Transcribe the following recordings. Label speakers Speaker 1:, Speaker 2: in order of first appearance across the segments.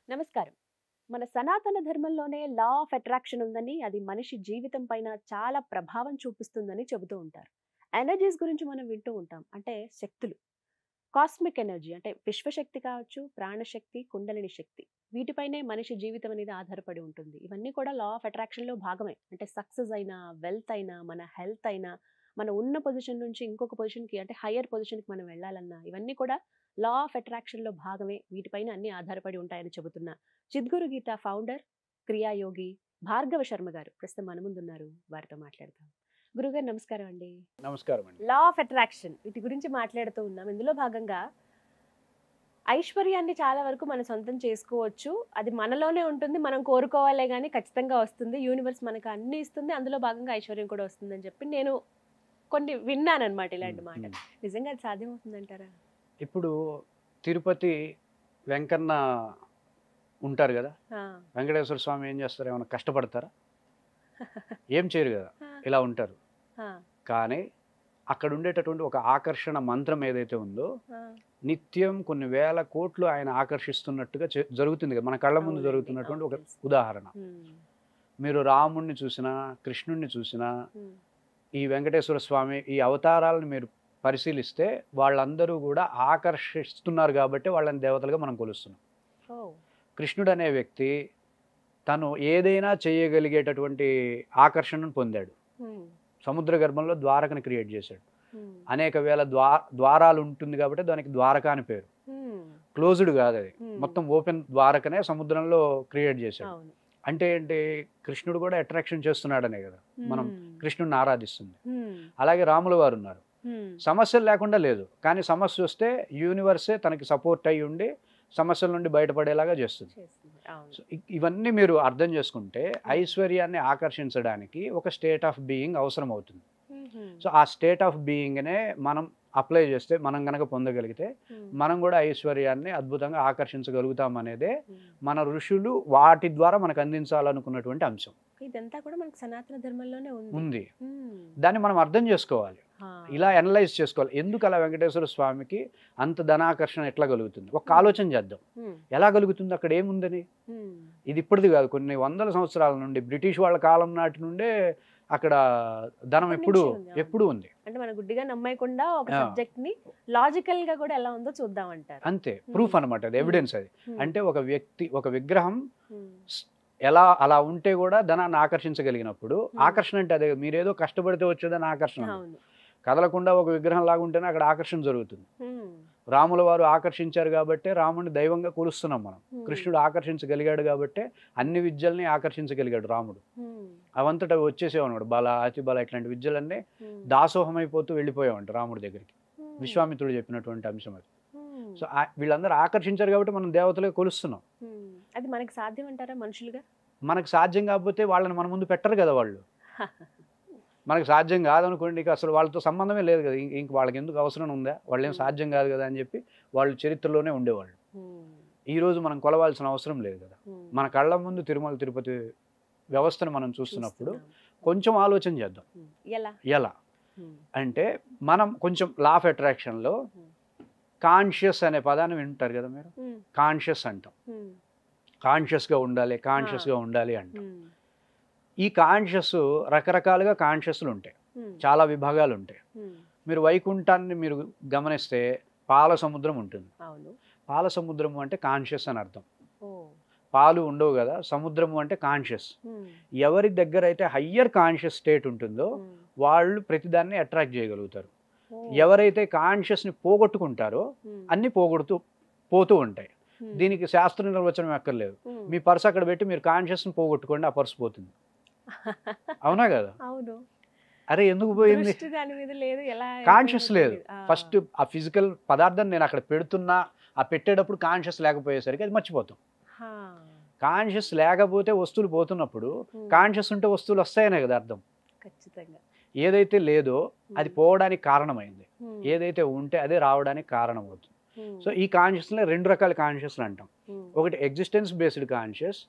Speaker 1: నమస్కారం. మన సనాతన ధర్మంలోనే లా ఆఫ్ అట్రాక్షన్ ఉందని, అది మనిషి జీవితం పైన చాలా ప్రభావం చూపిస్తుందని చెబుతూ ఉంటారు. ఎనర్జీస్ గురించి మనం వింటూ ఉంటాం. అంటే శక్తులు. కాస్మిక్ ఎనర్జీ అంటే విశ్వశక్తి కావచ్చు, ప్రాణశక్తి, కుండలిని శక్తి. వీటిపైనే మనిషి జీవితం అనేది ఆధారపడి ఉంటుంది. ఇవన్నీ కూడా లా ఆఫ్ అట్రాక్షన్‌లో భాగమే. అంటే సక్సెస్ అయినా, వెల్త్ అయినా, మన హెల్త్ అయినా, మనం ఉన్న పొజిషన్ నుంచి ఇంకొక పొజిషన్‌కి అంటే హైయర్ పొజిషన్‌కి మనం వెళ్ళాలన్నా, ఇవన్నీ కూడా లా ఆఫ్ అట్రాక్షన్‌లో భాగమే. వీటిపైన అన్నీ ఆధారపడి ఉంటాయని చెబుతున్న చిద్గురు గీత ఫౌండర్, క్రియాయోగి భార్గవ శర్మ గారు ప్రస్తుతం మన ముందున్నారు. వారితో మాట్లాడదాం. గురుగారు నమస్కారం అండి.
Speaker 2: నమస్కారం అండి.
Speaker 1: లా ఆఫ్ అట్రాక్షన్ వీటి గురించి మాట్లాడుతూ ఉన్నాం. ఇందులో భాగంగా ఐశ్వర్యాన్ని చాలా వరకు మనం సొంతం చేసుకోవచ్చు. అది మనలోనే ఉంటుంది. మనం కోరుకోవాలే గాని ఖచ్చితంగా వస్తుంది. యూనివర్స్ మనకు అన్నీ ఇస్తుంది. అందులో భాగంగా ఐశ్వర్యం కూడా వస్తుందని చెప్పి నేను కొన్ని విన్నానన్నమాట ఇలాంటి
Speaker 2: హ్మ్.
Speaker 1: మాటలు.
Speaker 2: హ్మ్.
Speaker 1: నిజంగా అది సాధ్యమవుతుందంటారా?
Speaker 2: ఇప్పుడు తిరుపతి వెంకన్న ఉంటారు గదా!
Speaker 1: ఆ!
Speaker 2: వెంకటేశ్వర స్వామి ఏం చేస్తారు? ఏమైనా కష్టపడతారా? ఏం చేయరు గదా!
Speaker 1: ఆ!
Speaker 2: ఇలా ఉంటారు.
Speaker 1: ఆ!
Speaker 2: కానీ అక్కడ ఉండేటటువంటి ఒక ఆకర్షణ మంత్రం ఏదైతే ఉందో,
Speaker 1: ఆ!
Speaker 2: నిత్యం కొన్ని వేల కోట్లు ఆయన ఆకర్షిస్తున్నట్టుగా జరుగుతుంది గదా! మన కళ్ళ ముందు
Speaker 1: అవునండి.
Speaker 2: జరుగుతున్నటువంటి
Speaker 1: అవును.
Speaker 2: ఒక
Speaker 1: తెలుసు.
Speaker 2: ఉదాహరణ.
Speaker 1: హ్మ్.
Speaker 2: మీరు రాముడిని చూసినా, కృష్ణుడిని చూసినా,
Speaker 1: హ్మ్.
Speaker 2: ఈ వెంకటేశ్వర స్వామి ఈ అవతారాలను మీరు పరిశీలిస్తే వాళ్ళందరూ గూడా ఆకర్షిస్తున్నారు గాబట్టే వాళ్ళని దేవతలుగా మనం కొలుస్తున్నాం.
Speaker 1: ఓహ్!
Speaker 2: కృష్ణుడనే వ్యక్తి తను ఏదైనా చేయగలిగేటటువంటి ఆకర్షణను పొందాడు.
Speaker 1: హ్మ్.
Speaker 2: సముద్ర గర్భంలో ద్వారకని క్రియేట్ చేశాడు.
Speaker 1: హ్మ్.
Speaker 2: అనేక వేల ద్వారాలు ఉంటుంది కాబట్టి దానికి ద్వారక అని పేరు.
Speaker 1: హ్మ్.
Speaker 2: క్లోజ్డ్ కాదది.
Speaker 1: హ్మ్.
Speaker 2: మొత్తం ఓపెన్ ద్వారకనే సముద్రంలో క్రియేట్ చేశాడు.
Speaker 1: అవును.
Speaker 2: అంటే ఏంటి? కృష్ణుడు కూడా అట్రాక్షన్ చేస్తున్నాడనే కదా మనం
Speaker 1: హ్మ్.
Speaker 2: కృష్ణుడిని ఆరాధిస్తుంది.
Speaker 1: హ్మ్.
Speaker 2: అలాగే రాముల వారున్నారు.
Speaker 1: హ్మ్.
Speaker 2: సమస్యలు లేకుండా లేదు. కానీ సమస్యొస్తే యూనివర్సే తనకి సపోర్ట్ అయ్యి ఉండి సమస్యల నుండి బయటపడేలాగా చేస్తుంది.
Speaker 1: చేస్తుంది. అవును.
Speaker 2: సో, ఇవన్నీ మీరు అర్థం చేసుకుంటే
Speaker 1: హ్మ్.
Speaker 2: ఐశ్వర్యాన్ని ఆకర్షించడానికి ఒక స్టేట్ ఆఫ్ బీయింగ్ అవసరం అవుతుంది.
Speaker 1: హుహు.
Speaker 2: సో, ఆ స్టేట్ ఆఫ్ బీయింగ్‌నే మనం అప్లై చేస్తే మనం గనక పొందగలిగితే
Speaker 1: హ్మ్.
Speaker 2: మనం గూడా ఐశ్వర్యాన్ని అద్భుతంగా ఆకర్షించగలుగుతాం అనేదే
Speaker 1: హ్మ్.
Speaker 2: మన ఋషులు వాటి ద్వారా మనకు అందించాలనుకున్నటువంటి అంశం.
Speaker 1: ఇదంతా కూడా మనకు సనాతన ధర్మంలోనే ఉంది.
Speaker 2: ఉంది.
Speaker 1: హ్మ్.
Speaker 2: దాన్ని మనం అర్థం చేసుకోవాలి.
Speaker 1: ఆ!
Speaker 2: ఇలా అనలైజ్ చేసుకోవాలి. ఎందుకు అలా వెంకటేశ్వర స్వామికి అంత ధనాకర్షణ ఎట్లా కలుగుతుంది? ఒక్క
Speaker 1: హ్మ్.
Speaker 2: ఆలోచన చేద్దాం.
Speaker 1: హ్మ్.
Speaker 2: ఎలా కలుగుతుంది? అక్కడ ఏముందని?
Speaker 1: హ్మ్.
Speaker 2: ఇది ఇప్పటిది కాదు. కొన్ని వందల సంవత్సరాల నుండి బ్రిటిష్ వాళ్ళ కాలం నాటి నుండే అక్కడ ధనం
Speaker 1: అప్పటి నుంచి ఉంది. అవును.
Speaker 2: ఎప్పుడూ ఉంది.
Speaker 1: అంటే మనం గుడ్డిగా నమ్మేయకుండా ఒక
Speaker 2: ఆ!
Speaker 1: సబ్జెక్ట్‌ని లాజికల్‌గా కూడా ఎలా ఉందో చూద్దాం అంటారు.
Speaker 2: అంతే.
Speaker 1: హ్మ్.
Speaker 2: ప్రూఫ్ అన్నమాట అది.
Speaker 1: హ్మ్.
Speaker 2: ఎవిడెన్స్ అది.
Speaker 1: హ్మ్.
Speaker 2: అంటే ఒక వ్యక్తి, ఒక విగ్రహం
Speaker 1: హ్మ్.
Speaker 2: స్ ఎలా అలా ఉంటే గూడా ధనాన్ని ఆకర్షించగలిగినప్పుడు
Speaker 1: హ్మ్.
Speaker 2: ఆకర్షణ అంటే అదే. మీరేదో కష్టపడితే వచ్చేదని ఆకర్షణ ఉండదు.
Speaker 1: అవును.
Speaker 2: కదలకుండా ఒక విగ్రహం లాగా ఉంటేనే అక్కడ ఆకర్షణ జరుగుతుంది.
Speaker 1: హ్మ్.
Speaker 2: రాముల వారు ఆకర్షించారు గాబట్టే రాముడిని దైవంగా కొలుస్తున్నాం మనం.
Speaker 1: హ్మ్.
Speaker 2: కృష్ణుడు ఆకర్షించగలిగాడు గాబట్టే అన్ని విద్యల్ని ఆకర్షించగలిగాడు రాముడు.
Speaker 1: హ్మ్.
Speaker 2: అవంతట అవి వచ్చేసేవన్నమాట. బల, అతి బల ఇట్లాంటి విద్యలన్నీ
Speaker 1: హ్మ్.
Speaker 2: దాసోహమైపోతూ వెళ్ళిపోయావంట రాముడి దగ్గరికి.
Speaker 1: హ్మ్.
Speaker 2: విశ్వామిత్రుడు చెప్పినటువంటి అంశం అది.
Speaker 1: హ్మ్.
Speaker 2: సో, వీళ్ళందరూ ఆకర్షించారు గాబట్టి మనం దేవతలుగా కొలుస్తున్నాం.
Speaker 1: హ్మ్. అది మనకి సాధ్యం అంటారా మనుషులుగా?
Speaker 2: మనకు సాధ్యం గాకపోతే వాళ్ళని మన ముందు పెట్టరు గదా వాళ్ళు. మనకు సాధ్యం గాదనుకోండి ఇక అసలు వాళ్ళతో సంబంధమే లేదు గదా! ఇంక వాళ్ళకెందుకు అవసరం ఉందా? వాళ్ళేం
Speaker 1: హ్మ్.
Speaker 2: సాధ్యం గాదు గదా! అని జెప్పి వాళ్ళు చరిత్రలోనే ఉండేవాళ్ళు.
Speaker 1: హ్మ్.
Speaker 2: ఈరోజు మనం కొలవాల్సిన అవసరం లేదు గదా!
Speaker 1: హ్మ్.
Speaker 2: మన కళ్ళ ముందు తిరుమల, తిరుపతి వ్యవస్థను మనం చూస్తున్నప్పుడు
Speaker 1: చూస్తున్నాం.
Speaker 2: కొంచెం ఆలోచన చేద్దాం.
Speaker 1: హ్మ్. ఎలా?
Speaker 2: ఎలా?
Speaker 1: హ్మ్.
Speaker 2: అంటే మనం కొంచెం లా ఆఫ్ అట్రాక్షన్‌లో
Speaker 1: హ్మ్.
Speaker 2: కాన్షియస్ అనే పదాన్ని వింటారు గదా మీరు.
Speaker 1: హ్మ్.
Speaker 2: కాన్షియస్ అంటాం.
Speaker 1: హ్మ్.
Speaker 2: కాన్షియస్‌గా ఉండాలి,
Speaker 1: ఆ!
Speaker 2: కాన్షియస్‌గా ఉండాలి అంటాం.
Speaker 1: హ్మ్.
Speaker 2: ఈ కాన్షియస్ రకరకాలుగా కాన్షియస్‌లుంటాయి.
Speaker 1: హ్మ్.
Speaker 2: చాలా విభాగాలుంటాయి.
Speaker 1: హ్మ్.
Speaker 2: మీరు వైకుంఠాన్ని మీరు గమనిస్తే పాల సముద్రం ఉంటుంది.
Speaker 1: అవును.
Speaker 2: పాల సముద్రము అంటే కాన్షియస్ అని అర్థం.
Speaker 1: ఓహ్!
Speaker 2: పాలు ఉండవు గదా! సముద్రము అంటే కాన్షియస్.
Speaker 1: హ్మ్.
Speaker 2: ఎవరి దగ్గరైతే హయ్యర్ కాన్షియస్ స్టేట్ ఉంటుందో
Speaker 1: హ్మ్.
Speaker 2: వాళ్ళు ప్రతిదాన్ని అట్రాక్ట్ చేయగలుగుతారు.
Speaker 1: ఓహ్!
Speaker 2: ఎవరైతే కాన్షియస్‌ని పోగొట్టుకుంటారో
Speaker 1: హ్మ్.
Speaker 2: అన్నీ పోతూ ఉంటాయి.
Speaker 1: హ్మ్.
Speaker 2: దీనికి శాస్త్ర నిర్వచనం అక్కర్లేదు.
Speaker 1: హ్మ్.
Speaker 2: మీ పర్స్ అక్కడ పెట్టి మీరు కాన్షియస్‌ని పోగొట్టుకోండి. ఆ పర్స్ పోతుంది. అవునా గదా!
Speaker 1: అవును.
Speaker 2: అరే! ఎందుకు పోయింది?
Speaker 1: దృష్టి దాని మీద లేదు. ఎలా
Speaker 2: కాన్షియస్
Speaker 1: అయిపోయిందో
Speaker 2: లేదు.
Speaker 1: తెలీదు. ఆ!
Speaker 2: ఫస్ట్ ఆ ఫిజికల్ పదార్థం నేను అక్కడ పెడుతున్నా, ఆ పెట్టేటప్పుడు కాన్షియస్ లేకపోయేసరికి అది మర్చిపోతాం.
Speaker 1: హా!
Speaker 2: కాన్షియస్ లేకపోతే వస్తువులు పోతున్నప్పుడు,
Speaker 1: హ్మ్.
Speaker 2: కాన్షియస్ ఉంటే వస్తువులు వస్తాయనే కదా అర్థం.
Speaker 1: ఖచ్చితంగా.
Speaker 2: ఏదైతే లేదో అది
Speaker 1: హ్మ్.
Speaker 2: పోవడానికి కారణమైంది.
Speaker 1: హ్మ్.
Speaker 2: ఏదైతే ఉంటే అదే రావడానికి కారణమవుతుంది.
Speaker 1: హ్మ్.
Speaker 2: సో, ఈ కాన్షియస్‌లో 2 రకాల కాన్షియస్‌లు అంటాం.
Speaker 1: హ్మ్.
Speaker 2: ఒకటి existence based conscious,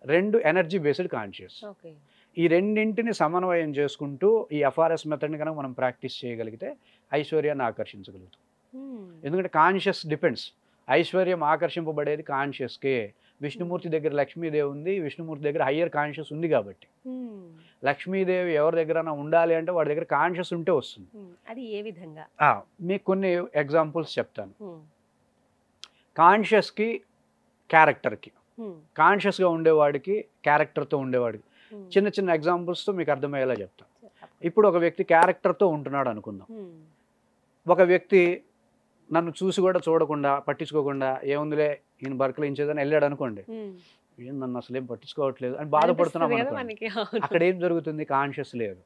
Speaker 2: 2 energy based conscious.
Speaker 1: Okay.
Speaker 2: ఈ రెండింటిని సమన్వయం చేసుకుంటూ ఈ ఎఫ్ఆర్ఎస్ మెథడ్‌ని గనక మనం ప్రాక్టీస్ చేయగలిగితే ఐశ్వర్యాన్ని ఆకర్షించగలుగుతాం.
Speaker 1: హ్మ్.
Speaker 2: ఎందుకంటే కాన్షియస్ డిపెండ్స్. ఐశ్వర్యం ఆకర్షింపబడేది కాన్షియస్‌కే. విష్ణుమూర్తి దగ్గర లక్ష్మీదేవి ఉంది, విష్ణుమూర్తి దగ్గర హయ్యర్ కాన్షియస్ ఉంది కాబట్టి. లక్ష్మీదేవి ఎవరి దగ్గర ఉండాలి అంటే వాడి దగ్గర కాన్షియస్ ఉంటే వస్తుంది.
Speaker 1: అది ఏ విధంగా?
Speaker 2: మీకు కొన్ని ఎగ్జాంపుల్స్ చెప్తాను. కాన్షియస్కి క్యారెక్టర్కి, కాన్షియస్గా ఉండేవాడికి క్యారెక్టర్తో ఉండేవాడికి చిన్న చిన్న ఎగ్జాంపుల్స్తో మీకు అర్థమయ్యేలా చెప్తాను. ఇప్పుడు ఒక వ్యక్తి క్యారెక్టర్తో ఉంటున్నాడు అనుకుందాం. ఒక వ్యక్తి నన్ను చూసి కూడా చూడకుండా పట్టించుకోకుండా ఏముందిలే ఈయన బర్కలించేదని వెళ్ళాడు అనుకోండి, ఏం నన్ను అసలు ఏం పట్టించుకోవట్లేదు అని బాధపడుతున్నాం అనుకోండి. అక్కడ ఏం జరుగుతుంది? కాన్షియస్ లేదు,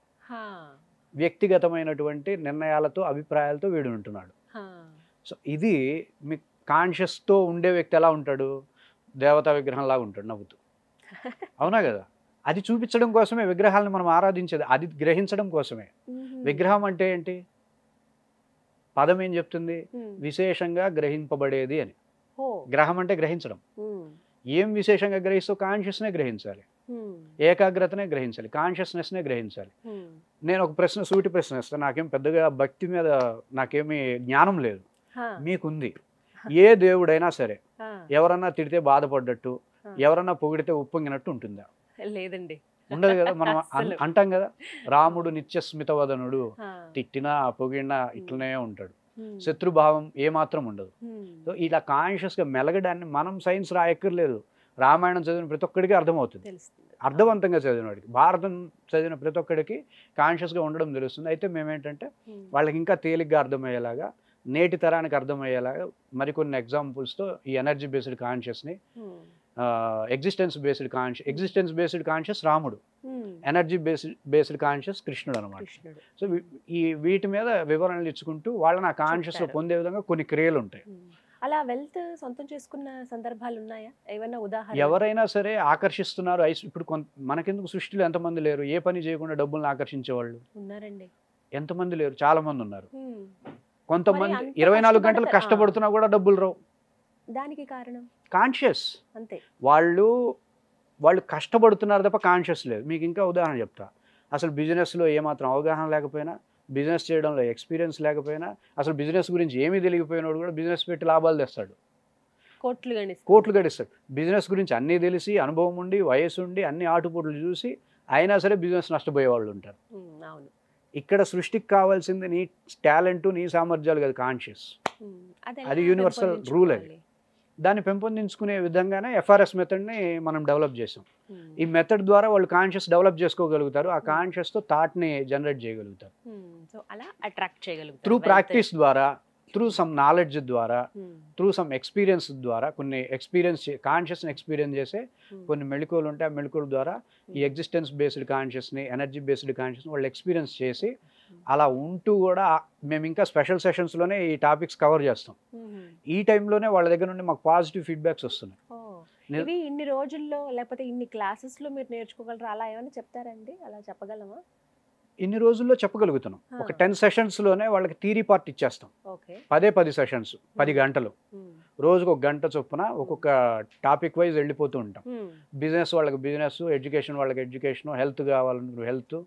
Speaker 2: వ్యక్తిగతమైనటువంటి నిర్ణయాలతో అభిప్రాయాలతో వీడు ఉంటున్నాడు. సో ఇది మీ కాన్షియస్తో ఉండే వ్యక్తి ఎలా ఉంటాడు? దేవతా విగ్రహంలాగా ఉంటాడు నవ్వుతూ. అవునా కదా? అది చూపించడం కోసమే విగ్రహాలను మనం ఆరాధించేది, అది గ్రహించడం కోసమే. విగ్రహం అంటే ఏంటి? పదం ఏం చెప్తుంది? విశేషంగా గ్రహింపబడేది అని. గ్రహం అంటే గ్రహించడం. ఏం విశేషంగా గ్రహిస్తూ? కాన్షియస్నే గ్రహించాలి, ఏకాగ్రతనే గ్రహించాలి, కాన్షియస్నెస్నే గ్రహించాలి. నేను ఒక ప్రశ్న, సూటి ప్రశ్న ఇస్తాను. నాకేం పెద్దగా భక్తి మీద నాకేమీ జ్ఞానం లేదు, మీకుంది. ఏ దేవుడైనా సరే ఎవరన్నా తిడితే బాధపడ్డట్టు, ఎవరన్నా పొగిడితే ఉప్పొంగినట్టు ఉంటుందా?
Speaker 1: లేదండి,
Speaker 2: ఉండదు కదా. మనం అంటాం కదా, రాముడు నిత్యస్మితవదనుడు, తిట్టినా పొగిడినా ఇట్లనే ఉంటాడు, శత్రుభావం ఏమాత్రం ఉండదు. సో ఇలా కాన్షియస్గా మెలగడాన్ని మనం సైన్స్ రాయక్కర్లేదు. రామాయణం చదివిన ప్రతి ఒక్కడికి అర్థమవుతుంది, అర్థవంతంగా చదివిన వాడికి. భారతం చదివిన ప్రతి ఒక్కడికి కాన్షియస్గా ఉండడం తెలుస్తుంది. అయితే మేమేంటంటే వాళ్ళకి ఇంకా తేలిగ్గా అర్థమయ్యేలాగా, నేటి తరానికి అర్థమయ్యేలాగా మరికొన్ని ఎగ్జాంపుల్స్తో ఈ ఎనర్జీ బేస్డ్ కాన్షియస్ని, existence based conscious Ramudu, energy based conscious Krishnudu అనమాట. సో ఈ వీటి మీద వివరణలు ఇచ్చుకుంటూ వాళ్ళని ఆ కాన్షియస్లో పొందే విధంగా కొన్ని క్రియలు ఉంటాయి.
Speaker 1: అలా వెల్త్ సొంతం చేసుకున్న సందర్భాలు ఉన్నాయా? ఏమైనా ఉదాహరణ?
Speaker 2: ఎవరైనా సరే ఆకర్షిస్తున్నారు. ఇప్పుడు మనకెందుకు సృష్టిలో ఎంతమంది లేరు ఏ పని చేయకుండా డబ్బుల్ని ఆకర్షించే వాళ్ళు?
Speaker 1: ఉన్నారండి,
Speaker 2: ఎంతమంది లేరు, చాలా మంది ఉన్నారు. కొంతమంది 24 గంటలు కష్టపడుతున్నా కూడా డబ్బులు రావు.
Speaker 1: దానికి కారణం
Speaker 2: కాన్షియస్.
Speaker 1: అంతే,
Speaker 2: వాళ్ళు కష్టపడుతున్నారు తప్ప కాన్షియస్ లేదు. మీకు ఇంకా ఉదాహరణ చెప్తా. అసలు బిజినెస్లో ఏమాత్రం అవగాహన లేకపోయినా, బిజినెస్ చేయడంలో ఎక్స్పీరియన్స్ లేకపోయినా, అసలు బిజినెస్ గురించి ఏమీ తెలియకపోయినాడు కూడా బిజినెస్ పెట్టి లాభాలు తెస్తాడు, కోట్లు గడిస్తాడు. బిజినెస్ గురించి అన్నీ తెలిసి, అనుభవం ఉండి, వయసు ఉండి, అన్ని ఆటుపోట్లు చూసి అయినా సరే బిజినెస్ నష్టపోయే వాళ్ళు ఉంటారు. ఇక్కడ సృష్టికి కావాల్సింది నీ టాలెంట్, నీ సామర్థ్యాలు కదా, కాన్షియస్. అది యూనివర్సల్ రూల్. అది దాన్ని పెంపొందించుకునే విధంగానే ఎఫ్ఆర్ఎస్ మెథడ్ని మనం డెవలప్ చేసాం. ఈ మెథడ్ ద్వారా వాళ్ళు కాన్షియస్ డెవలప్ చేసుకోగలుగుతారు, ఆ కాన్షియస్తో థాట్ని జనరేట్ చేయగలుగుతారు. త్రూ ప్రాక్టీస్ ద్వారా, త్రూ సమ్ నాలెడ్జ్ ద్వారా, త్రూ సమ్ ఎక్స్పీరియన్స్ ద్వారా, కొన్ని కాన్షియస్ని ఎక్స్పీరియన్స్ చేసే కొన్ని మెళకువలు ఉంటాయి. ఆ మెళకువల ద్వారా ఈ ఎగ్జిస్టెన్స్ బేస్డ్ కాన్షియస్ని, ఎనర్జీ బేస్డ్ కాన్షియస్ని వాళ్ళు ఎక్స్పీరియన్స్ చేసి, అలా ఉంటూ కూడా మేము ఇంకా స్పెషల్ సెషన్స్లోనే ఈ టాపిక్స్ కవర్ చేస్తాం. ఈ టైంలోనే వాళ్ళ దగ్గర నుండి మాకు పాజిటివ్ ఫీడ్బ్యాక్స్ వస్తున్నాయి.
Speaker 1: ఇవి ఇన్ని రోజుల్లో లేకపోతే ఇన్ని క్లాసెస్లో మీరు నేర్చుకోగలరా? అలా ఏమైనా చెప్తారండి? అలా చెప్పగలమా?
Speaker 2: ఇన్ని రోజుల్లో చెప్పగలుగుతున్నాం. ఒక 10 సెషన్స్లోనే వాళ్ళకి థియరీ పార్ట్ ఇచ్చేస్తాం. 10 సెషన్స్, 10 గంటలు, రోజుకు 1 గంట చొప్పున ఒక్కొక్క టాపిక్ వైజ్ వెళ్ళిపోతూ ఉంటాం. బిజినెస్ వాళ్ళకి బిజినెస్, ఎడ్యుకేషన్ వాళ్ళకి ఎడ్యుకేషన్, హెల్త్ కావాలనుకున్న హెల్త్,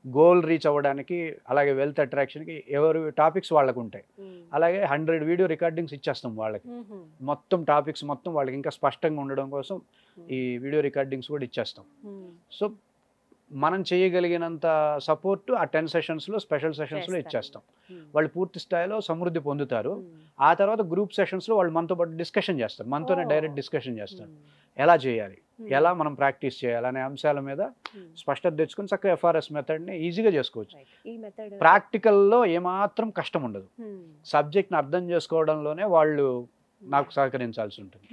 Speaker 2: గోల్ రీచ్ అవ్వడానికి, అలాగే వెల్త్ అట్రాక్షన్కి ఎవరి టాపిక్స్ వాళ్ళకు ఉంటాయి. అలాగే 100 వీడియో రికార్డింగ్స్ ఇచ్చేస్తాం వాళ్ళకి. మొత్తం టాపిక్స్ మొత్తం వాళ్ళకి ఇంకా స్పష్టంగా ఉండడం కోసం ఈ వీడియో రికార్డింగ్స్ కూడా ఇచ్చేస్తాం. సో మనం చేయగలిగినంత సపోర్ట్ ఆ 10 సెషన్స్లో, స్పెషల్ సెషన్స్లో ఇచ్చేస్తాం. వాళ్ళు పూర్తి స్థాయిలో సమృద్ధి పొందుతారు. ఆ తర్వాత గ్రూప్ సెషన్స్లో వాళ్ళు మనతో పాటు డిస్కషన్ చేస్తారు, మనతోనే డైరెక్ట్ డిస్కషన్ చేస్తారు. ఎలా చేయాలి, ఎలా మనం ప్రాక్టీస్ చేయాలి అనే అంశాల మీద స్పష్టత తెచ్చుకొని చక్కగా ఎఫ్ఆర్ఎస్ మెథడ్ని ఈజీగా చేసుకోవచ్చు. ప్రాక్టికల్లో ఏమాత్రం కష్టం ఉండదు. సబ్జెక్ట్ని అర్థం చేసుకోవడంలోనే వాళ్ళు నాకు సహకరించాల్సి ఉంటుంది.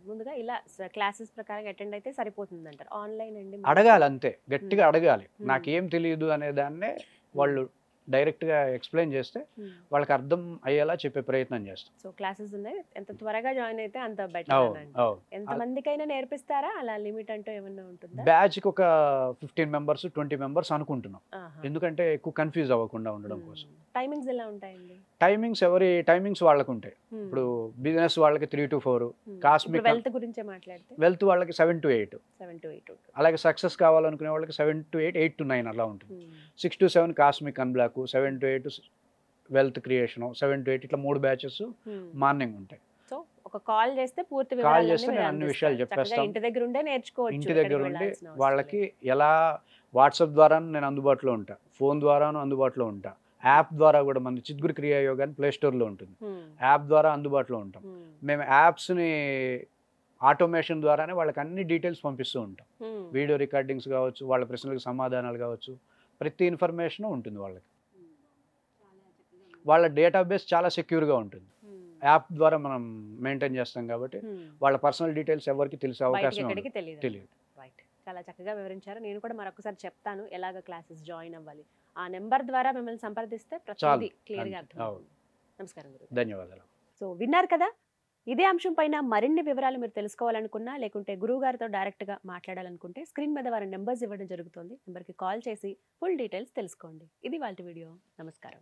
Speaker 1: ముందుగా ఇలా క్లాసెస్ ప్రకారం అటెండ్ అయితే సరిపోతుంది అంటారు. ఆన్లైన్ అండి,
Speaker 2: అడగాలి, అంతే గట్టిగా అడగాలి. నాకేం తెలియదు అనే దాన్నే వాళ్ళు డైరెక్ట్గా ఎక్స్ప్లెయిన్ చేస్తే వాళ్ళకి అర్థం అయ్యేలా చెప్పే ప్రయత్నం చేస్తాం.
Speaker 1: సో క్లాసెస్ ఉన్నాయి, ఎంత త్వరగా జాయిన్ అయితే అంత బెటర్. ఎంత మందికైనా నేర్పిస్తారా? అలా లిమిట్ అంటూ ఏమన్నా ఉంటుందా?
Speaker 2: బ్యాచ్కి ఒక 15 మెంబర్స్, 20 మెంబర్స్ అనుకుంటున్నాం. ఎందుకంటే ఎక్కువ కన్ఫ్యూజ్ అవ్వకుండా ఉండడం కోసం.
Speaker 1: టైమింగ్స్ ఎలా ఉంటాయండి?
Speaker 2: టైమింగ్స్ ఎవరి టైమింగ్స్ వాళ్ళకు ఉంటాయి. ఇప్పుడు బిజినెస్ వాళ్ళకి 3 to 4, కాస్మిక్
Speaker 1: వెల్త్ గురించి మాట్లాడితే
Speaker 2: వెల్త్ వాళ్ళకి 7 to 8, అలాగే సక్సెస్ కావాలనుకునే వాళ్ళకి 7 to 8, 8 to 9 అలా ఉంటుంది. 6 to 7 cosmic unblock, 7 to 8 wealth creation, 7 to 8 ఇట్లా 3 బ్యాచెస్ మార్నింగ్ ఉంటాయి.
Speaker 1: సో ఒక కాల్ చేస్తే పూర్తి
Speaker 2: కాల్
Speaker 1: వివరాలన్నీ
Speaker 2: చేస్తే
Speaker 1: మీరు
Speaker 2: నేను అన్ని విషయాలు
Speaker 1: అందిస్తారు. చక్కగా
Speaker 2: చెప్పేస్తాం.
Speaker 1: ఇంటి దగ్గర ఉండే నేర్చుకోవచ్చు.
Speaker 2: ఇంటి దగ్గర
Speaker 1: ఎక్కడికి
Speaker 2: ఉండి
Speaker 1: వెళ్ళాల్సిన అవసరం
Speaker 2: వాళ్ళకి
Speaker 1: లేదు.
Speaker 2: ఎలా వాట్సాప్ ద్వారా నేను అందుబాటులో ఉంటా, ఫోన్ ద్వారాను అందుబాటులో ఉంటా, యాప్ ద్వారా కూడా మన చిద్గురు క్రియాయోగా అని ప్లే స్టోర్లో ఉంటుంది, యాప్ ద్వారా అందుబాటులో ఉంటాం. మేము యాప్స్ని ఆటోమేషన్ ద్వారానే వాళ్ళకి అన్ని డీటెయిల్స్ పంపిస్తూ ఉంటాం. వీడియో రికార్డింగ్స్ కావచ్చు, వాళ్ళ ప్రశ్నలకు సమాధానాలు కావచ్చు, ప్రతి ఇన్ఫర్మేషన్ ఉంటుంది వాళ్ళకి. వాళ్ళ డేటాబేస్ చాలా సెక్యూర్గా ఉంటుంది. యాప్ ద్వారా మనం మెయింటైన్ చేస్తాం కాబట్టి వాళ్ళ పర్సనల్ డీటెయిల్స్ ఎవరికి తెలిసే అవకాశం
Speaker 1: ఎక్కడికి తెలియదు.
Speaker 2: తెలియదు.
Speaker 1: రైట్, చాలా చక్కగా వివరించారు. నేను కూడా మరొకసారి చెప్తాను ఎలాగ క్లాసెస్ జాయిన్ అవ్వాలి. ఆ నెంబర్ ద్వారా మిమ్మల్ని సంప్రదిస్తే ప్రతిదీ క్లియర్గా
Speaker 2: అంతే.
Speaker 1: అర్థం. నమస్కారం గురు.
Speaker 2: ధన్యవాదాలు.
Speaker 1: సో విన్నారు కదా, ఇదే అంశం పైన మరిన్ని వివరాలు మీరు తెలుసుకోవాలనుకున్నా లేకుంటే గురువు గారితో డైరెక్ట్గా మాట్లాడాలనుకుంటే స్క్రీన్ మీద వారి నెంబర్స్ ఇవ్వడం జరుగుతుంది. నెంబర్కి కాల్ చేసి ఫుల్ డీటెయిల్స్ తెలుసుకోండి. ఇది వాళ్ళ వీడియో. నమస్కారం.